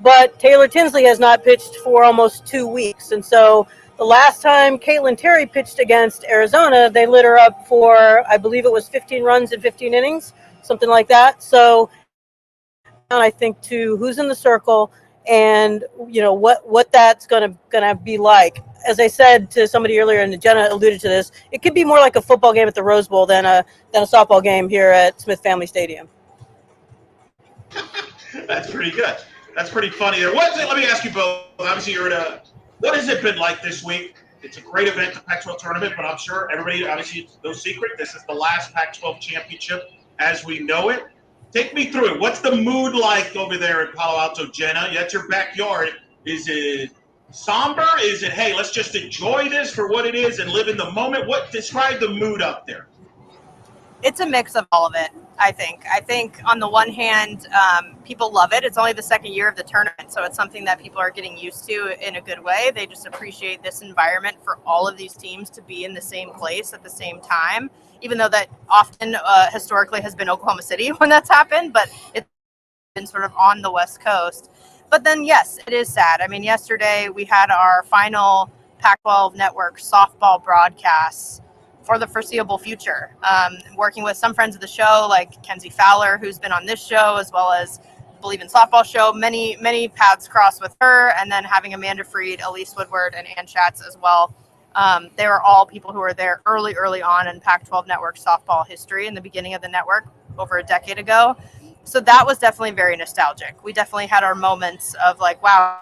But Taylor Tinsley has not pitched for almost 2 weeks. And so the last time Caitlin Terry pitched against Arizona, they lit her up for, I believe it was 15 runs in 15 innings, something like that. So I think to who's in the circle and what that's gonna be like. As I said to somebody earlier, and Jenna alluded to this, it could be more like a football game at the Rose Bowl than a softball game here at Smith Family Stadium. That's pretty good. That's pretty funny there. Let me ask you both. Obviously, what has it been like this week? It's a great event, the Pac-12 tournament, but I'm sure everybody, obviously, it's no secret. This is the last Pac-12 championship as we know it. Take me through it. What's the mood like over there in Palo Alto, Jenna? That's your backyard. Is it somber? Is it, hey, let's just enjoy this for what it is and live in the moment? Describe the mood up there? It's a mix of all of it, I think. I think on the one hand, people love it. It's only the second year of the tournament, so it's something that people are getting used to in a good way. They just appreciate this environment for all of these teams to be in the same place at the same time, even though that often historically has been Oklahoma City when that's happened, but it's been sort of on the West Coast. But then, yes, it is sad. I mean, yesterday we had our final Pac-12 Network softball broadcasts for the foreseeable future, working with some friends of the show like Kenzie Fowler, who's been on this show, as well as Believe in Softball show, many paths crossed with her, and then having Amanda Freed, Elise Woodward, and Ann Schatz as well. They were all people who were there early on in Pac-12 Network softball history in the beginning of the network over a decade ago. So that was definitely very nostalgic. We definitely had our moments of like, wow,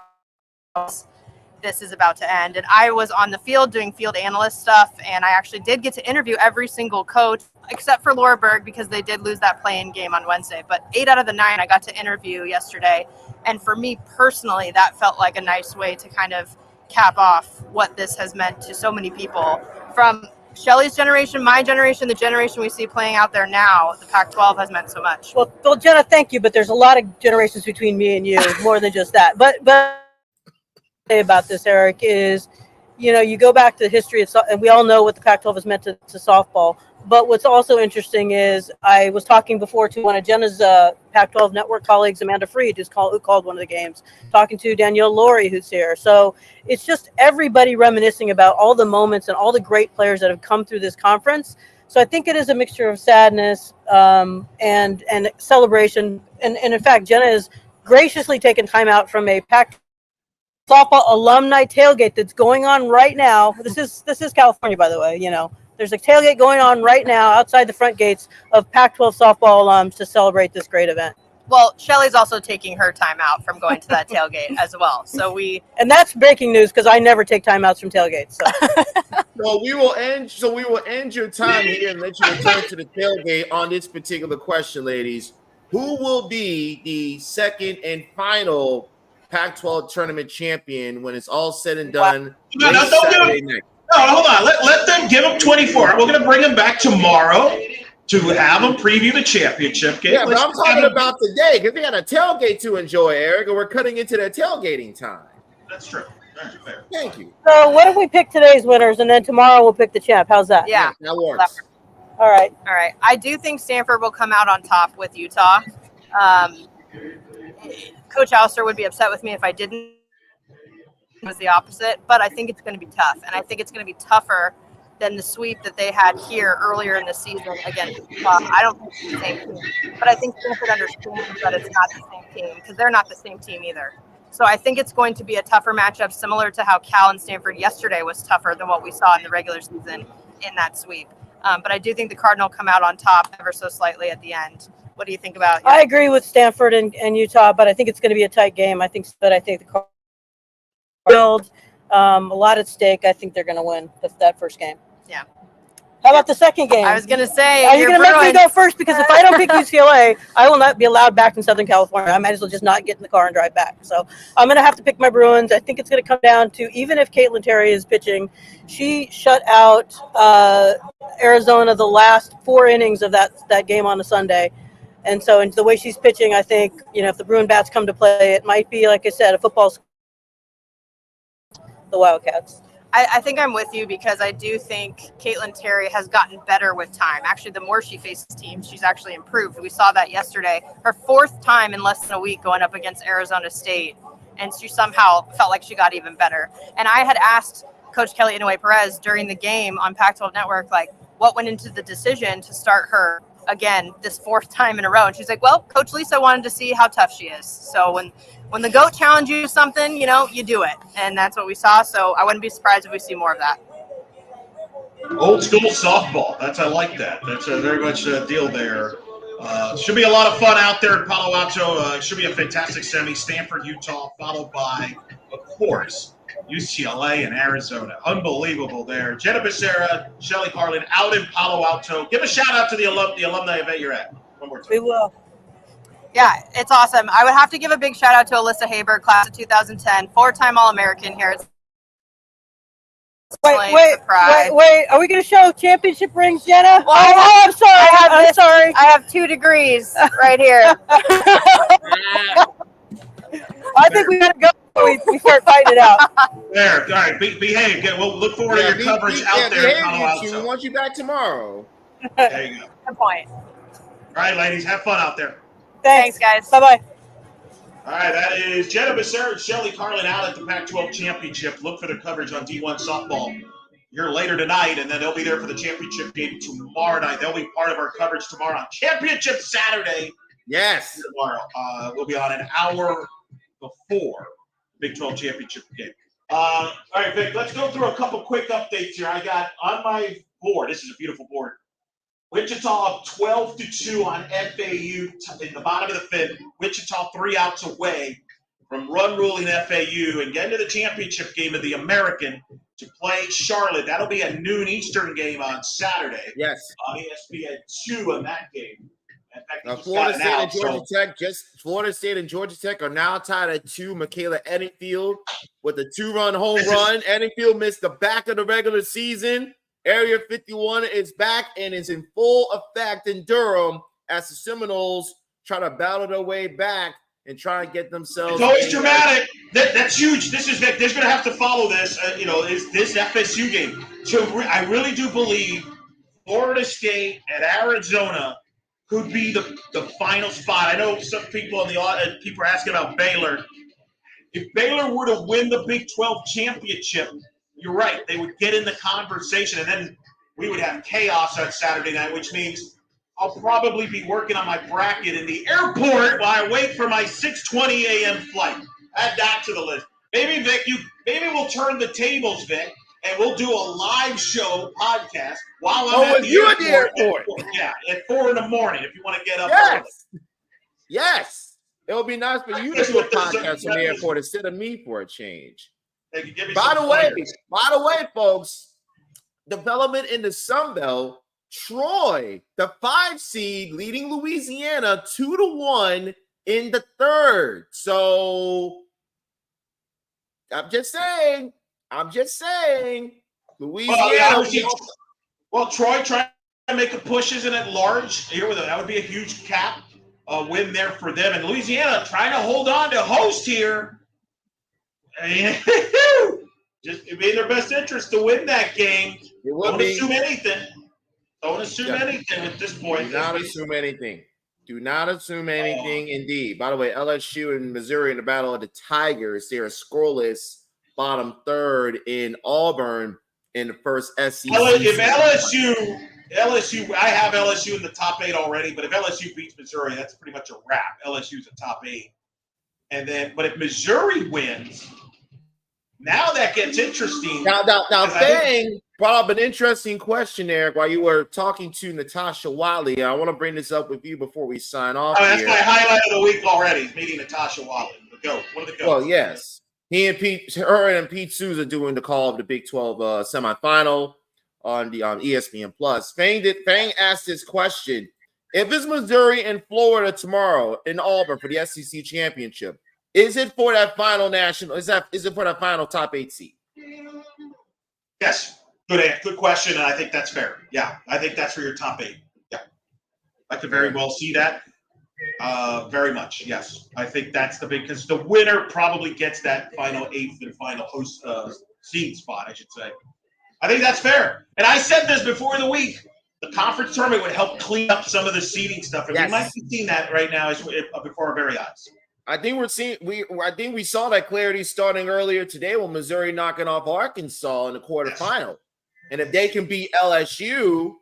this is about to end. And I was on the field doing field analyst stuff, and I actually did get to interview every single coach except for Laura Berg, because they did lose that play-in game on Wednesday. But 8 out of the 9 I got to interview yesterday. And for me personally, that felt like a nice way to kind of cap off what this has meant to so many people from Shelley's generation, my generation, the generation we see playing out there now. The Pac-12 has meant so much. Well, Jenna, thank you, but there's a lot of generations between me and you, more than just that. But about this, Eric, is, you go back to the history of, and we all know what the Pac-12 has meant to softball. But what's also interesting is I was talking before to one of Jenna's Pac-12 network colleagues, Amanda Freed, who called one of the games, talking to Danielle Laurie, who's here. So it's just everybody reminiscing about all the moments and all the great players that have come through this conference. So I think it is a mixture of sadness and celebration. And in fact, Jenna has graciously taken time out from a Pac softball alumni tailgate that's going on right now. This is California, by the way. There's a tailgate going on right now outside the front gates of Pac-12 softball alums to celebrate this great event. Well, Shelley's also taking her time out from going to that tailgate as well. And that's breaking news, because I never take timeouts from tailgates. So. Well, we will end your time here and let you return to the tailgate on this particular question, ladies. Who will be the second and final Pac-12 tournament champion when it's all said and done? No, hold on. Let them give them 24. We're going to bring them back tomorrow to have them preview the championship game. Yeah, but I'm talking about today, because they got a tailgate to enjoy, Eric, and we're cutting into that tailgating time. That's true. That's fair. Thank you. So what if we pick today's winners, and then tomorrow we'll pick the champ? How's that? Yeah, that works. All right. I do think Stanford will come out on top with Utah. Coach Alster would be upset with me if I didn't. It was the opposite, but I think it's going to be tough, and I think it's going to be tougher than the sweep that they had here earlier in the season against Utah. I don't think it's the same team, but I think Stanford understands that it's not the same team, because they're not the same team either. So I think it's going to be a tougher matchup, similar to how Cal and Stanford yesterday was tougher than what we saw in the regular season in that sweep. But I do think the Cardinal come out on top ever so slightly at the end. What do you think about? I agree with Stanford and Utah, but I think it's going to be a tight game. I think the Cardinals build a lot at stake. I think they're going to win that first game. Yeah. How about the second game? I was going to say, are you your going to make me Bruins. go first? Because if I don't pick UCLA, I will not be allowed back in Southern California. I might as well just not get in the car and drive back. So I'm going to have to pick my Bruins. I think it's going to come down to, even if Caitlin Terry is pitching, she shut out Arizona the last 4 innings of that game on a Sunday. And so the way she's pitching, I think, if the Bruin bats come to play, it might be, like I said, a football the Wildcats. I think I'm with you because I do think Caitlin Terry has gotten better with time. Actually, the more she faces teams, she's actually improved. We saw that yesterday. Her 4th time in less than a week going up against Arizona State, and she somehow felt like she got even better. And I had asked Coach Kelly Inouye Perez during the game on Pac-12 Network, like, what went into the decision to start her again this 4th time in a row. And she's like, well, Coach Lisa wanted to see how tough she is. So when the GOAT challenges you to something, you do it. And that's what we saw. So I wouldn't be surprised if we see more of that. Old school softball. I like that. That's a very much a deal there. Should be a lot of fun out there in Palo Alto. Should be a fantastic semi. Stanford, Utah, followed by, of course, UCLA and Arizona. Unbelievable there. Jenna Becerra, Shelly Carlin out in Palo Alto. Give a shout out to the alumni event you're at. One more time. We will. Yeah, it's awesome. I would have to give a big shout out to Alyssa Haber, class of 2010, 4-time All-American here at Wait. Are we going to show championship rings, Jenna? Well, I'm sorry. I'm sorry. I have 2 degrees right here. I think we got to go before we start fighting it out. There. All right. Behave. We'll look forward to your coverage out there in Palo Alto. We want you back tomorrow. There you go. Good point. All right, ladies. Have fun out there. Thanks, guys. Bye-bye. All right, that is Jenna Becerra and Shelly Carlin out at the Pac-12 Championship. Look for their coverage on D1 Softball here later tonight, and then they'll be there for the championship game tomorrow night. They'll be part of our coverage tomorrow on Championship Saturday. Yes. Tomorrow. We'll be on an hour before the Big 12 Championship game. All right, Vic, let's go through a couple quick updates here. I got on my board, this is a beautiful board, Wichita up 12-2 on FAU in the bottom of the 5th. Wichita 3 outs away from run-ruling FAU and getting to the championship game of the American to play Charlotte. That'll be a noon Eastern game on Saturday. Yes. On ESPN 2 on that game. In fact, Florida State and Georgia Tech are now tied at 2. Michaela Eddingfield with a 2-run home run. Eddingfield missed the back of the regular season. Area 51 is back and is in full effect in Durham as the Seminoles try to battle their way back and try to get themselves. It's always dramatic. That's huge. This is Vic. They're going to have to follow this. Is this FSU game? So I really do believe Florida State and Arizona could be the final spot. I know some people in the people are asking about Baylor. If Baylor were to win the Big 12 championship, you're right. They would get in the conversation, and then we would have chaos on Saturday night, which means I'll probably be working on my bracket in the airport while I wait for my 6:20 a.m. flight. Add that to the list. Maybe, Vic, maybe we'll turn the tables, Vic, and we'll do a live show podcast while I'm at the airport. At 4 in the morning if you want to get up early. Yes. It would be nice for you to do a podcast from the airport instead of me for a change. By the way, folks, development in the Sun Belt, Troy, the 5 seed, leading Louisiana 2-1 in the 3rd. So I'm just saying, Louisiana. Well, Troy trying to make a push, isn't it large? That would be a huge cap win there for them. And Louisiana trying to hold on to host here. Just it made their best interest to win that game. Don't assume anything. Don't assume anything at this point. Do not assume anything. Do not assume anything, indeed. By the way, LSU and Missouri in the battle of the Tigers. They're scoreless, bottom 3rd in Auburn in the first SEC. If LSU, I have LSU in the top 8 already, but if LSU beats Missouri, that's pretty much a wrap. LSU's a top 8. But if Missouri wins, now that gets interesting. Now, Fang brought up an interesting question, Eric, while you were talking to Natasha Wiley. I want to bring this up with you before we sign off. That's my highlight of the week already, meeting Natasha Wiley. One of the goats. Well, yes. Her and Pete Souza doing the call of the Big 12 semifinal. on ESPN Plus. Fang asked this question: if it's Missouri and Florida tomorrow in Auburn for the SEC championship, is it for that final national? Is it for that final top 8 seed? Yes. Good question, and I think that's fair. Yeah, I think that's for your top 8. Yeah, I could very well see that. Very much, yes. I think that's the big, because the winner probably gets that final 8th and final host seed spot, I should say. I think that's fair. And I said this before the week. The conference tournament would help clean up some of the seeding stuff, and we might be seeing that right now before our very eyes. I think we saw that clarity starting earlier today with Missouri knocking off Arkansas in the quarterfinal. And if they can beat LSU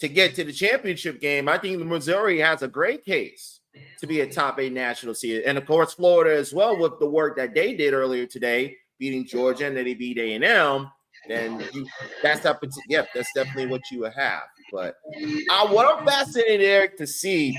to get to the championship game, I think Missouri has a great case to be a top 8 national seed. And of course, Florida as well, with the work that they did earlier today, beating Georgia, and then they beat A&M. Then that's definitely what you would have. But what I'm fascinated, Eric, to see,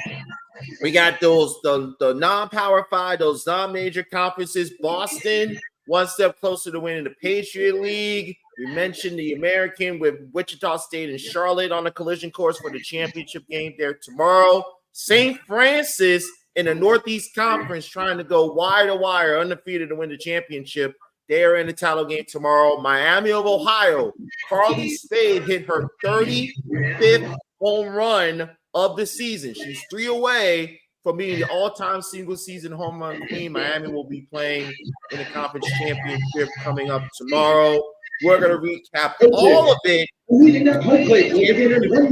we got the non-Power 5, those non-major conferences. Boston, one step closer to winning the Patriot League. We mentioned the American with Wichita State and Charlotte on the collision course for the championship game there tomorrow. St. Francis in the Northeast Conference trying to go wire to wire, undefeated to win the championship. They are in the title game tomorrow. Miami of Ohio, Carly Spade hit her 35th home run of the season. She's 3 away from being the all-time single-season home run queen. Miami will be playing in the conference championship coming up tomorrow. We're going to recap all of it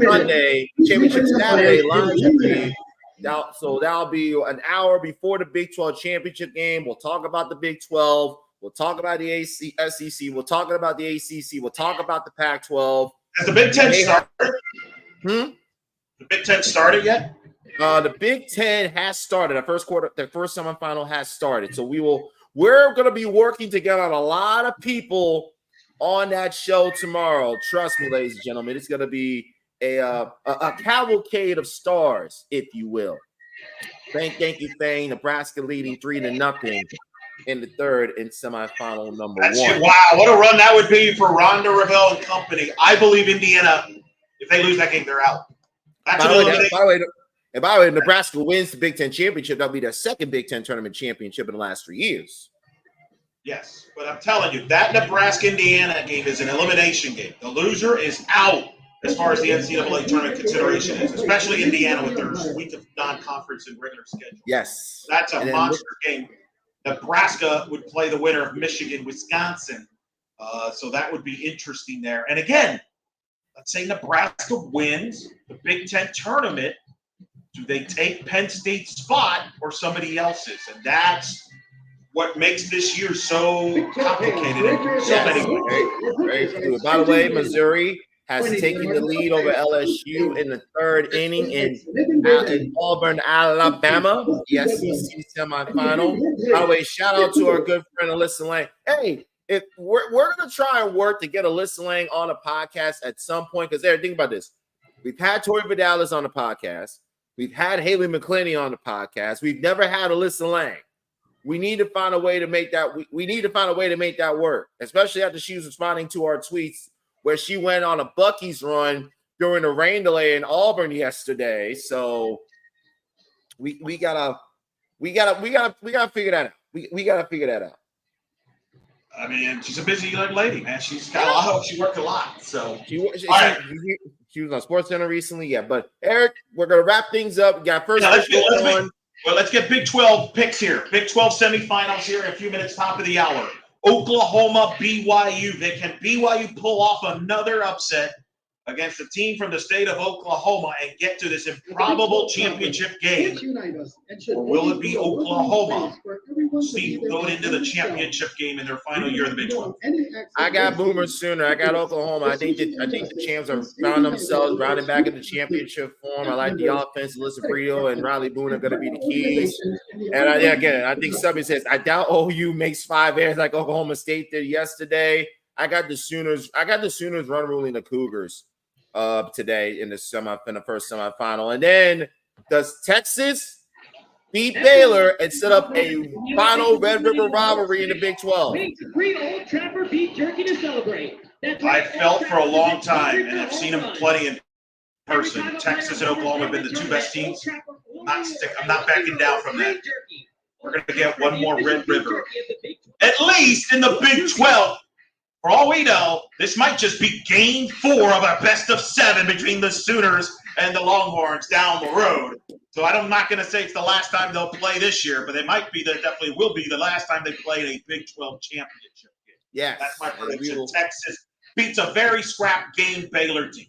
Sunday, Championship Saturday live stream. So that'll be an hour before the Big 12 championship game. We'll talk about the Big 12. We'll talk about the SEC. We'll talk about the ACC. We'll talk about the Pac-12. Has the Big 10 started? The Big 10 started yet? The Big 10 has started. The first semifinal has started. So we're going to be working together on a lot of people on that show tomorrow. Trust me, ladies and gentlemen, it's going to be a cavalcade of stars, if you will. Thank you, Fang. Nebraska leading 3-0 in the third in semifinal number 1. Wow, what a run that would be for Rhonda Revelle and company. I believe Indiana, if they lose that game, they're out. By the way, Nebraska wins the Big Ten championship. That'll be their second Big Ten tournament championship in the last 3 years. Yes, but I'm telling you, that Nebraska-Indiana game is an elimination game. The loser is out as far as the NCAA tournament consideration is, especially Indiana with their week of non-conference and regular schedule. Yes. That's a monster game. Nebraska would play the winner of Michigan, Wisconsin. So that would be interesting there. And again, let's say Nebraska wins the Big Ten tournament. Do they take Penn State's spot or somebody else's? And that's what makes this year so complicated in so many ways. By the way, Missouri has taken the lead over LSU in the third inning in Auburn, Alabama, the SEC semifinal. By the way, shout out to our good friend Alyssa Lang. Hey, if we're going to try and work to get Alyssa Lang on a podcast at some point, because think about this. We've had Tori Vidalis on the podcast. We've had Haley McClenny on the podcast. We've never had Alyssa Lang. We need to find a way to make that. We need to find a way to make that work, especially after she was responding to our tweets where she went on a Buc-ee's run during the rain delay in Auburn yesterday. So we gotta figure that out. We gotta figure that out. I mean, she's a busy young lady, man. She's got a lot. She worked a lot. So she was on SportsCenter recently. Yeah, but Eric, we're gonna wrap things up. We got first. Let's get Big 12 picks here. Big 12 semifinals here in a few minutes, top of the hour. Oklahoma, BYU. Can BYU pull off another upset against a team from the state of Oklahoma and get to this improbable championship game? Or will it be Oklahoma going into the championship game in their final year of the Big 12? I got Boomer Sooner. I got Oklahoma. I think the champs are found themselves rounding back in the championship form. I like the offense. Alyssa Brito and Riley Boone are going to be the keys. And I think somebody says, I doubt OU makes 5 errors like Oklahoma State did yesterday. I got the Sooners run ruling the Cougars today in the first semifinal. And then does Texas beat Baylor and set up a final Red River rivalry in the Big 12? Waiting to greet Old Trapper beef jerky to celebrate. I felt for a long time, and I've seen them plenty in person. Texas and Oklahoma have been the two best teams. I'm not backing down from that. We're going to get one more Red River. At least in the Big 12. For all we know, this might just be game 4 of a best of 7 between the Sooners and the Longhorns down the road. So I'm not going to say it's the last time they'll play this year, but it might be, that definitely will be the last time they play in a Big 12 championship game. Yeah, that's my prediction. Texas beats a very scrap game Baylor team.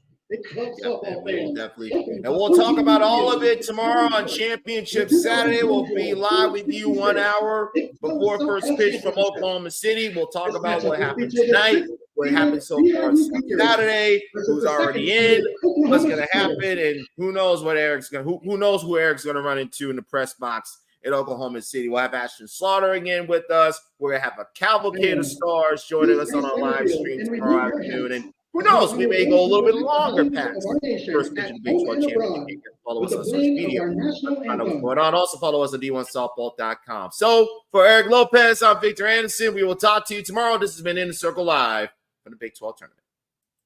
Definitely. And we'll talk about all of it tomorrow on Championship Saturday. We'll be live with you 1 hour before first pitch from Oklahoma City. We'll talk about what happened tonight, what happened so far Saturday, who's already in, what's going to happen, and who knows who Eric's going to run into in the press box at Oklahoma City. We'll have Ashton Slaughter again with us. We're going to have a cavalcade of stars joining us on our live stream tomorrow afternoon. And who knows? We may go a little bit longer past first pitch of the Big 12 championship game. Follow us on social media. Find out what's going on. Also follow us on d1softball.com. So for Eric Lopez, I'm Victor Anderson. We will talk to you tomorrow. This has been In the Circle Live from the Big 12 tournament.